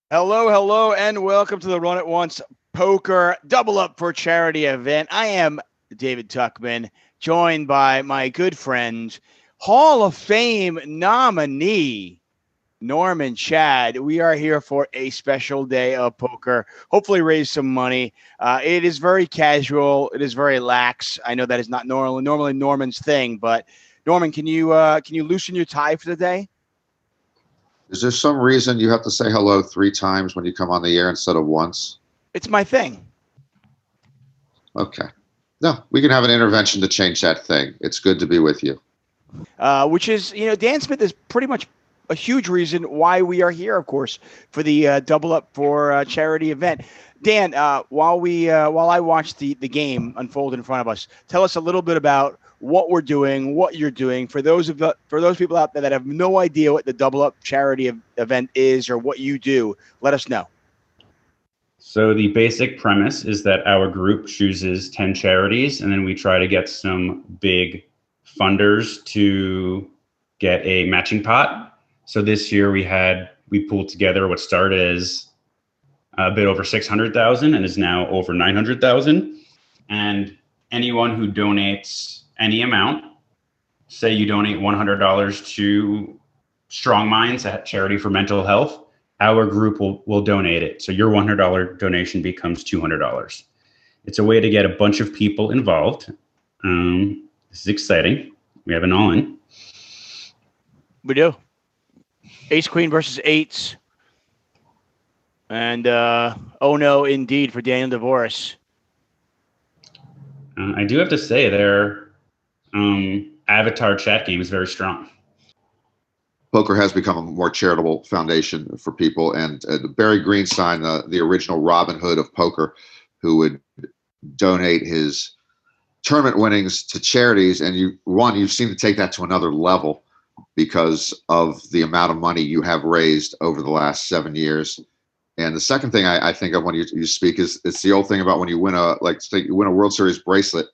Hello, hello, and welcome to the Run It Once Poker Double Up for Charity event. I am David Tuckman, joined by my good friend, Hall of Fame nominee, Norman Chad. We are here for a special day of poker. Hopefully, raise some money. It is very casual. It is very lax. I know that is not normally Norman's thing, but Norman, can you loosen your tie for the day? Is there some reason you have to say hello 3 times when you come on the air instead of once? It's my thing. Okay. No, we can have an intervention to change that thing. It's good to be with you. Which is, Dan Smith is pretty much a huge reason why we are here, of course, for the Double Up for charity event. Dan, while I watch the game unfold in front of us, tell us a little bit about what we're doing, what you're doing for those people out there that have no idea what the Double Up charity event is or what you do. Let us know. So the basic premise is that our group chooses 10 charities, and then we try to get some big funders to get a matching pot. So this year we pulled together what started as a bit over 600,000 and is now over 900,000. And anyone who donates any amount, say you donate $100 to Strong Minds, a charity for mental health, our group will donate it. So your $100 donation becomes $200. It's a way to get a bunch of people involved. This is exciting. We have an all-in. We do. Ace Queen versus eights. And oh no, indeed, for Daniel Divorce. I do have to say their avatar chat game is very strong. Poker has become a more charitable foundation for people. And Barry Greenstein, the original Robin Hood of poker, who would donate his tournament winnings to charities. And you seem to take that to another level because of the amount of money you have raised over the last 7 years. And the second thing I think of when you speak is it's the old thing about when you win you win a World Series bracelet,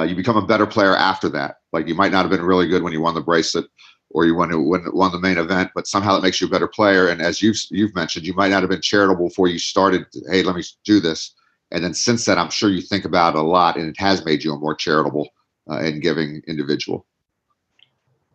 you become a better player after that. Like you might not have been really good when you won the bracelet or you won the main event, but somehow that makes you a better player. And as you've mentioned, you might not have been charitable before you started. Hey, let me do this. And then since then, I'm sure you think about it a lot, and it has made you a more charitable and giving individual.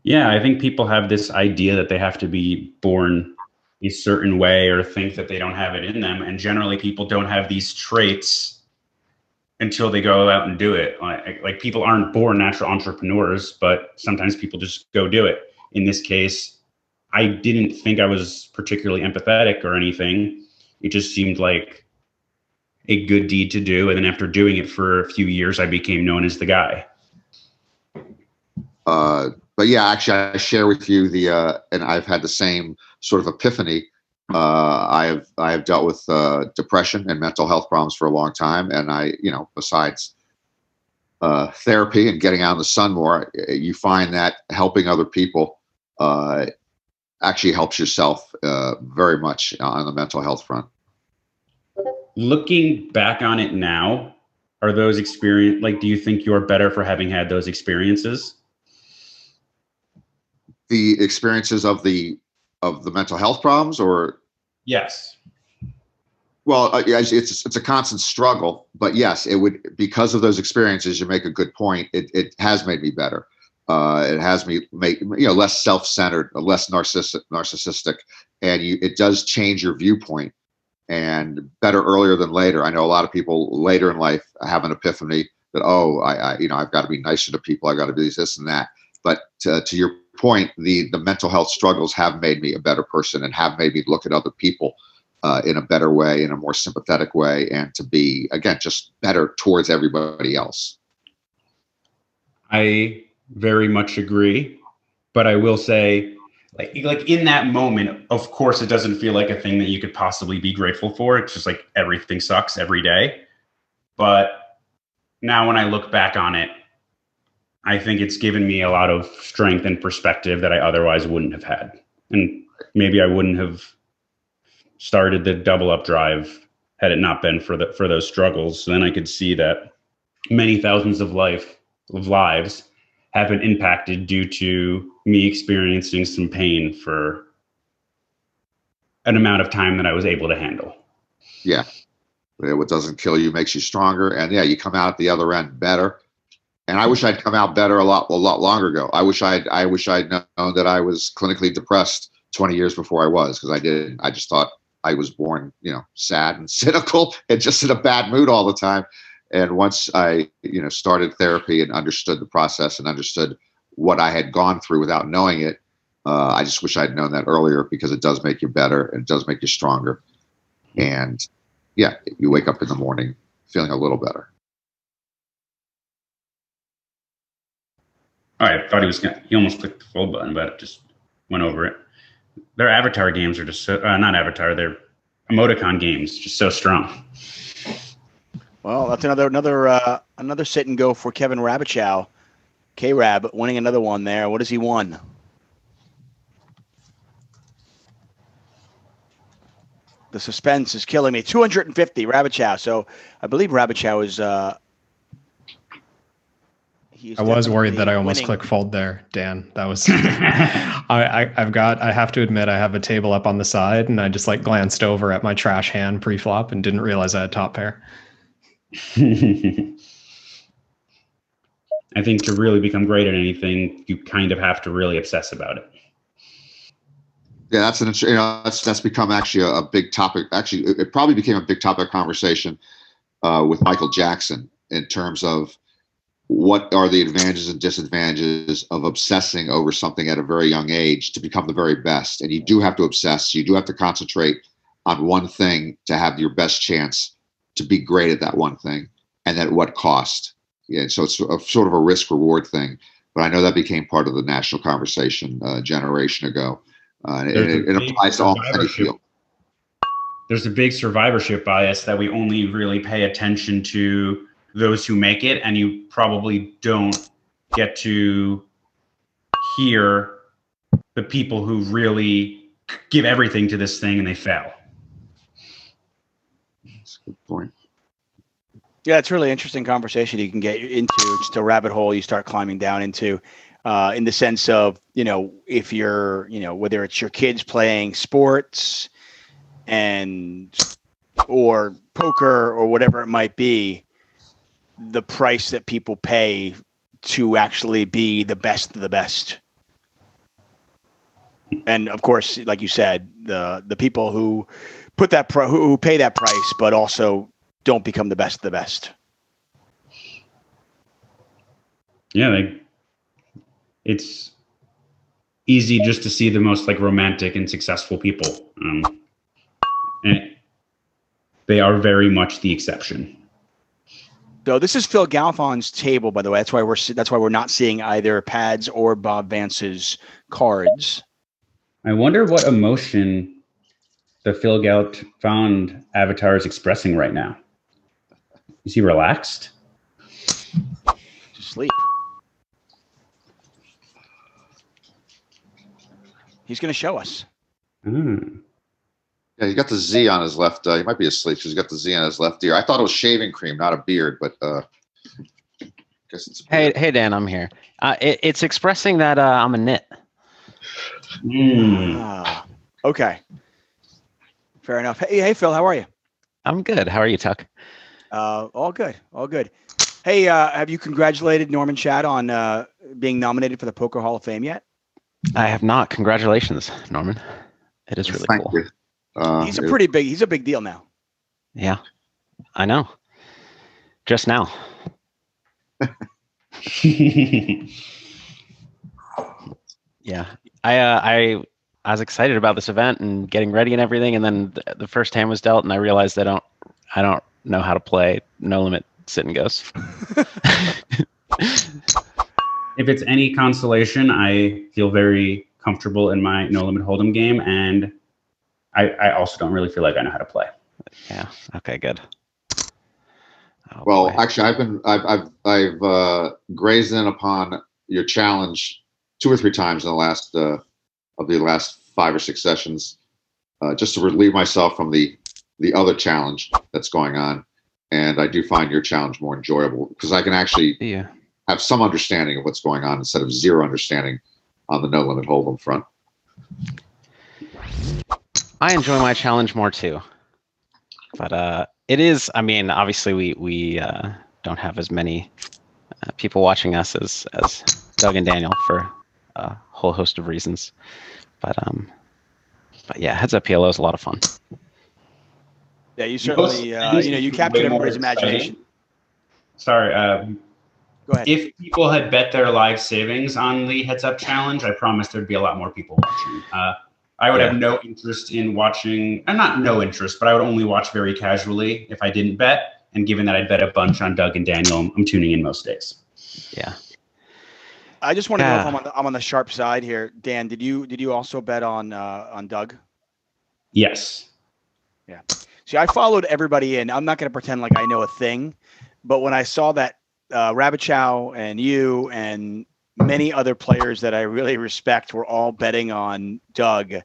Yeah, I think people have this idea that they have to be born a certain way or think that they don't have it in them. And generally people don't have these traits until they go out and do it. Like people aren't born natural entrepreneurs, but sometimes people just go do it. In this case, I didn't think I was particularly empathetic or anything. It just seemed like a good deed to do. And then after doing it for a few years, I became known as the guy. But yeah, actually, I share with you and I've had the same sort of epiphany. I have dealt with depression and mental health problems for a long time, and besides therapy and getting out in the sun more, you find that helping other people actually helps yourself very much on the mental health front. Looking back on it now, are those do you think you're better for having had those experiences? The experiences of the mental health problems, or yes. Well, it's a constant struggle, but yes, it would, because of those experiences. You make a good point. It has made me better. It has me less self-centered, less narcissistic, and it does change your viewpoint. And better earlier than later. I know a lot of people later in life have an epiphany that I've got to be nicer to people. I've got to do this and that. But to your point, the mental health struggles have made me a better person and have made me look at other people in a better way, in a more sympathetic way, and to be, again, just better towards everybody else. I very much agree, but I will say, like in that moment, of course, it doesn't feel like a thing that you could possibly be grateful for. It's just like everything sucks every day. But now when I look back on it, I think it's given me a lot of strength and perspective that I otherwise wouldn't have had. And maybe I wouldn't have started the double up drive had it not been for those struggles. So then I could see that many thousands of lives have been impacted due to me experiencing some pain for an amount of time that I was able to handle. Yeah. What doesn't kill you makes you stronger. And yeah, you come out the other end better. And I wish I'd come out better a lot longer ago. I wish I'd known that I was clinically depressed 20 years before I was, because I didn't. I just thought I was born, sad and cynical and just in a bad mood all the time. And once I, started therapy and understood the process and understood what I had gone through without knowing it, I just wish I'd known that earlier, because it does make you better and it does make you stronger. And yeah, you wake up in the morning feeling a little better. Oh, I thought he almost clicked the full button, but just went over it. Their Avatar games are just so, not Avatar, they're emoticon games, just so strong. Well, that's another sit and go for Kevin Rabichow. K-Rab winning another one there. What has he won? The suspense is killing me. 250, Rabichow. So I believe Rabichow is I was worried that I almost winning. clicked fold there, Dan. That was I have to admit I have a table up on the side, and I just glanced over at my trash hand pre-flop and didn't realize I had top pair. I think to really become great at anything, you kind of have to really obsess about it. Yeah, that's become actually a big topic. Actually, it probably became a big topic of conversation with Michael Jackson, in terms of what are the advantages and disadvantages of obsessing over something at a very young age to become the very best. And you do have to obsess. You do have to concentrate on one thing to have your best chance to be great at that one thing, and at what cost. Yeah, so it's sort of a risk-reward thing. But I know that became part of the national conversation a generation ago. It applies to almost any field. There's a big survivorship bias that we only really pay attention to those who make it, and you probably don't get to hear the people who really give everything to this thing and they fail. That's a good point. Yeah, it's a really interesting conversation you can get into. Just a rabbit hole you start climbing down into, in the sense of, if you're, whether it's your kids playing sports or poker or whatever it might be, the price that people pay to actually be the best of the best. And of course, like you said, the people who put that who pay that price, but also don't become the best of the best. Yeah, it's easy just to see the most romantic and successful people, and they are very much the exception. So this is Phil Galfond's table, by the way. That's why we're not seeing either Pads or Bob Vance's cards. I wonder what emotion the Phil Galfond avatar is expressing right now. Is he relaxed? To sleep. He's going to show us. Yeah, he's got the Z on his left. He might be asleep because he's got the Z on his left ear. I thought it was shaving cream, not a beard, but I guess it's a beard. Hey, Dan, I'm here. It's expressing that I'm a nit. Okay. Fair enough. Hey, Phil, how are you? I'm good. How are you, Tuck? All good. Hey, have you congratulated Norman Chad on being nominated for the Poker Hall of Fame yet? I have not. Congratulations, Norman. It is really Thank cool. you. He's a big deal now. Yeah, I know. Just now. Yeah, I was excited about this event and getting ready and everything, and then the first hand was dealt, and I realized I don't know how to play No Limit Sit and Goes. If it's any consolation, I feel very comfortable in my No Limit Hold'em game, and I also don't really feel like I know how to play. Yeah. Okay. Good. Oh, Well, boy. actually, I've grazed in upon your challenge 2 or 3 times in the last 5 or 6 sessions, just to relieve myself from the other challenge that's going on, and I do find your challenge more enjoyable because I can actually have some understanding of what's going on instead of zero understanding on the No Limit Hold'em front. I enjoy my challenge more too. But it is. I mean, obviously we don't have as many people watching us as Doug and Daniel for a whole host of reasons. But yeah, Heads Up PLO is a lot of fun. Yeah, you certainly you captured everybody's imagination. Sorry. Go ahead. If people had bet their life savings on the Heads Up challenge, I promise there'd be a lot more people watching. I would have no interest in watching, and not no interest, but I would only watch very casually if I didn't bet. And given that I'd bet a bunch on Doug and Daniel, I'm tuning in most days. Yeah. I just want to know if I'm on the sharp side here. Dan, did you also bet on Doug? Yes. Yeah. See, I followed everybody in. I'm not going to pretend like I know a thing, but when I saw that Rabbit Chow and you and many other players that I really respect were all betting on Doug,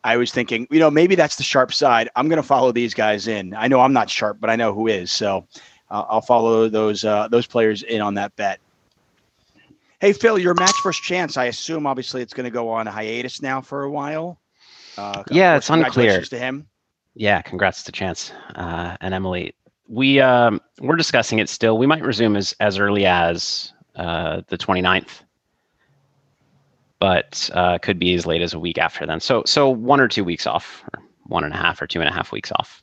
I was thinking, maybe that's the sharp side. I'm going to follow these guys in. I know I'm not sharp, but I know who is. So I'll follow those players in on that bet. Hey, Phil, your match first chance, I assume, obviously, it's going to go on a hiatus now for a while. Yeah, it's unclear. Congratulations to him. Yeah, congrats to Chance and Emily. We're discussing it still. We might resume as early as the 29th. But could be as late as a week after then. So 1 or 2 weeks off, or 1.5 or 2.5 weeks off.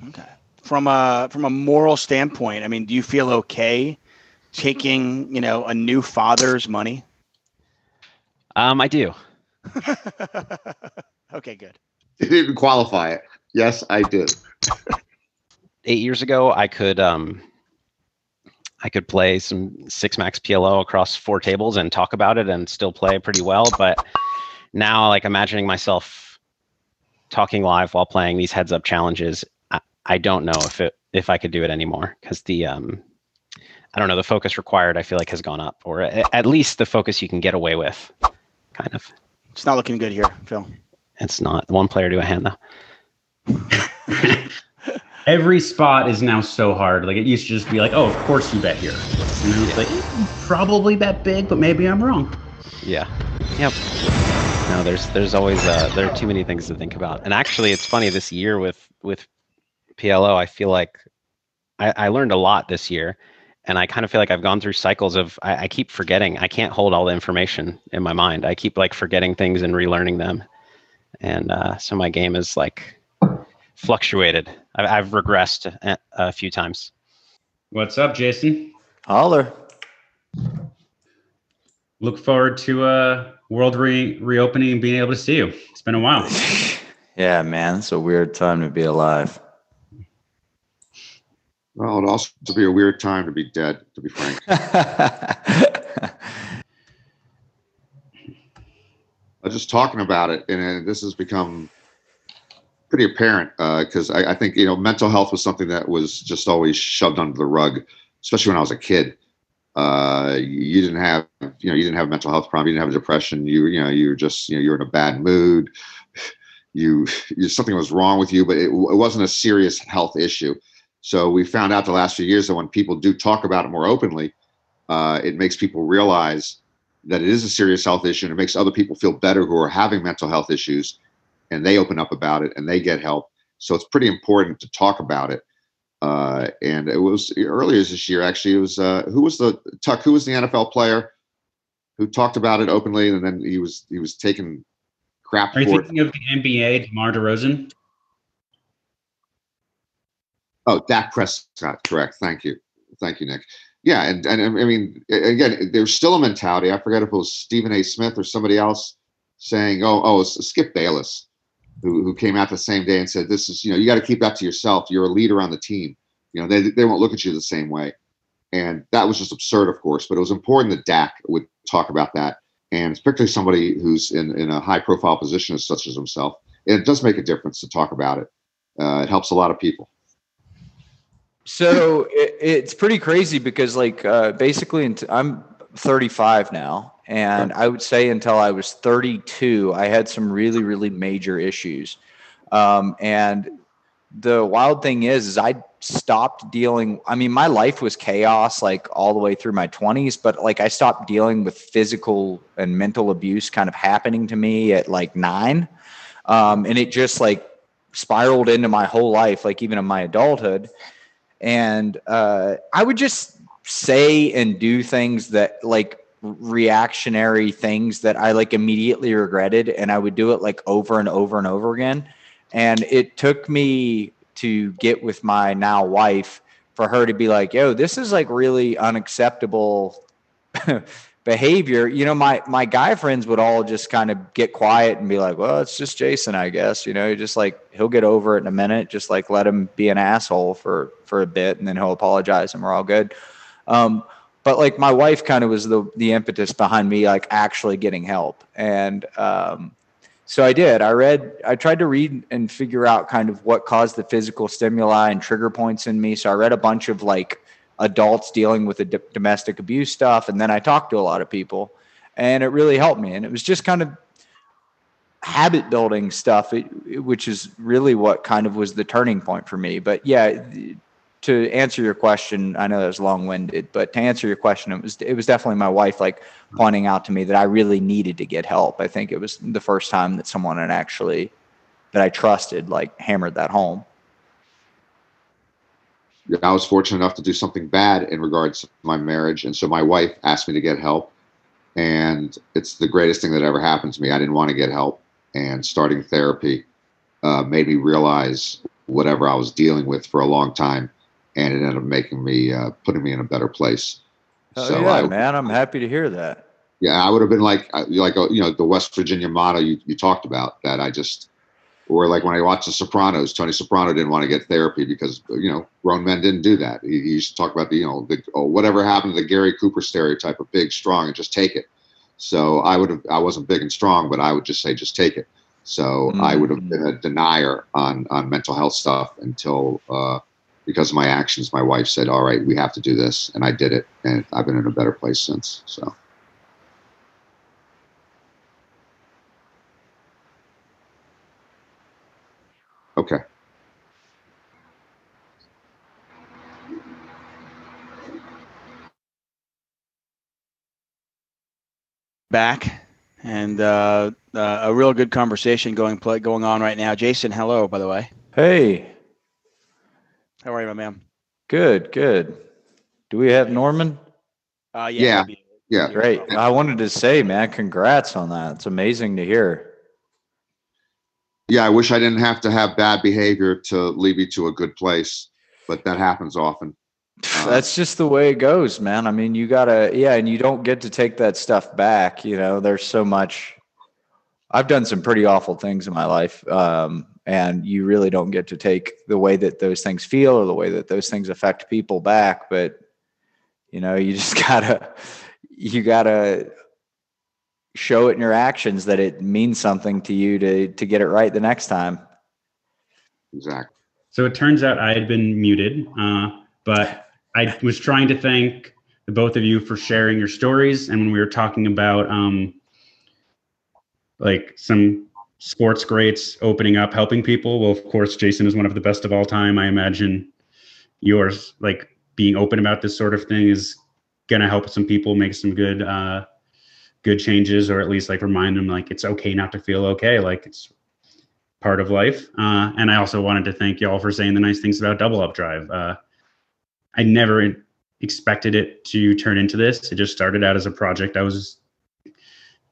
Okay. From a moral standpoint, I mean, do you feel okay taking a new father's money? I do. Okay, good. You didn't qualify it. Yes, I did. 8 years ago, I could play some 6 max PLO across 4 tables and talk about it and still play pretty well. But now, like, imagining myself talking live while playing these Heads Up challenges, I don't know if I could do it anymore, because the focus required, I feel like, has gone up, or at least the focus you can get away with, kind of. It's not looking good here, Phil. It's not. 1 player to a hand, though. Every spot is now so hard. Like, it used to just be like, oh, of course you bet here. And then it's like, probably bet big, but maybe I'm wrong. Yeah. Yep. No, there's always there are too many things to think about. And actually, it's funny, this year with PLO, I feel like I learned a lot this year, and I kind of feel like I've gone through cycles of I keep forgetting. I can't hold all the information in my mind. I keep forgetting things and relearning them, and so my game is fluctuated. I've regressed a few times. What's up, Jason? Holler. Look forward to world reopening and being able to see you. It's been a while. Yeah, man. It's a weird time to be alive. Well, it'd also be a weird time to be dead, to be frank. I was just talking about it, and this has become pretty apparent because I think mental health was something that was just always shoved under the rug, especially when I was a kid. You didn't have a mental health problem. You didn't have a depression. You were just you're in a bad mood. Something was wrong with you, but it wasn't a serious health issue. So we found out the last few years that when people do talk about it more openly, it makes people realize that it is a serious health issue, and it makes other people feel better who are having mental health issues, and they open up about it and they get help. So it's pretty important to talk about it. And it was earlier this year, actually, it was who was the NFL player who talked about it openly, and then he was taking crap. Are you thinking of the NBA, DeMar DeRozan? Oh, Dak Prescott, correct. Thank you, Nick. Yeah, and I mean, again, there's still a mentality. I forget if it was Stephen A. Smith or somebody else saying, it's Skip Bayless, who came out the same day and said, "This is you got to keep that to yourself. You're a leader on the team. They won't look at you the same way." And that was just absurd, of course. But it was important that Dak would talk about that, and particularly somebody who's in a high-profile position such as himself. It does make a difference to talk about it. It helps a lot of people. So it's pretty crazy because basically I'm 35 now, and I would say until I was 32, I had some really, really major issues. And the wild thing is I stopped dealing. I mean, my life was chaos like all the way through my 20s, but like I stopped dealing with physical and mental abuse kind of happening to me at like 9. And it just like spiraled into my whole life, like even in my adulthood. And I would just say and do things that like reactionary things that I like immediately regretted. And I would do it like over and over and over again. And it took me to get with my now wife for her to be like, yo, this is like really unacceptable behavior. You know, my guy friends would all just kind of get quiet and be like, well, it's just Jason, I guess, you know, just like, he'll get over it in a minute. Just like, let him be an asshole for a bit and then he'll apologize and we're all good. But like my wife kind of was the impetus behind me, like actually getting help. And, so I did. I tried to read and figure out kind of what caused the physical stimuli and trigger points in me. So I read a bunch of like adults dealing with the domestic abuse stuff. And then I talked to a lot of people and it really helped me. And it was just kind of habit building stuff, which is really what kind of was the turning point for me. But yeah, to answer your question, I know that was long-winded, but to answer your question, it was definitely my wife like pointing out to me that I really needed to get help. I think it was the first time that someone had actually, that I trusted, like hammered that home. Yeah, I was fortunate enough to do something bad in regards to my marriage, and so my wife asked me to get help, and it's the greatest thing that ever happened to me. I didn't want to get help, and starting therapy made me realize whatever I was dealing with for a long time. And it ended up making me, putting me in a better place. Oh, so yeah, man, I'm happy to hear that. Yeah, I would have been like the West Virginia motto you talked about, that I just, or like when I watched The Sopranos, Tony Soprano didn't want to get therapy because, grown men didn't do that. He used to talk about whatever happened to the Gary Cooper stereotype of big, strong, and just take it. So I wasn't big and strong, but I would just say, just take it. So I would have been a denier on mental health stuff until, because of my actions, my wife said, all right, we have to do this. And I did it. And I've been in a better place since. So. Okay. Back. And a real good conversation going on right now. Jason, hello, by the way. Hey. How are you, my man? Good. Do we have Norman? Yeah. Great. I wanted to say, man, congrats on that. It's amazing to hear. Yeah, I wish I didn't have to have bad behavior to lead me to a good place, but that happens often. That's just the way it goes, man. I mean, you gotta, and you don't get to take that stuff back. You know, there's so much. I've done some pretty awful things in my life. And you really don't get to take the way that those things feel or the way that those things affect people back. But, you just you gotta show it in your actions that it means something to you to get it right the next time. Exactly. So it turns out I had been muted, but I was trying to thank the both of you for sharing your stories. And when we were talking about like some sports greats opening up, helping people, well, of course, Jason is one of the best of all time. I imagine yours, like being open about this sort of thing, is going to help some people make some good changes, or at least like remind them like it's okay not to feel okay, like it's part of life. And I also wanted to thank y'all for saying the nice things about Double Up Drive. I never expected it to turn into this. It just started out as a project I was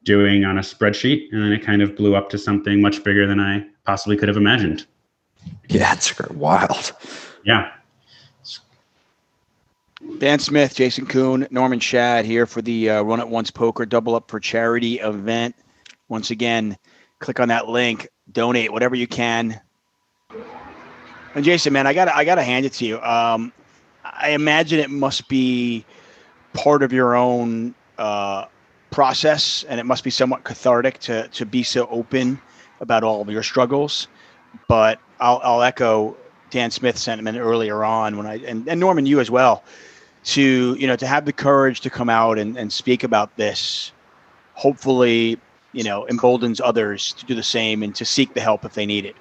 doing on a spreadsheet, and then it kind of blew up to something much bigger than I possibly could have imagined. Yeah, it's wild. Yeah. Dan Smith, Jason Koon, Norman Shad here for the Run It Once Poker Double Up for Charity event. Once again, click on that link, donate whatever you can. And Jason, man, I gotta hand it to you. I imagine it must be part of your own process, and it must be somewhat cathartic to be so open about all of your struggles. But I'll echo Dan Smith's sentiment earlier on when and Norman, you as well, to have the courage to come out and speak about this. Hopefully, emboldens others to do the same and to seek the help if they need it.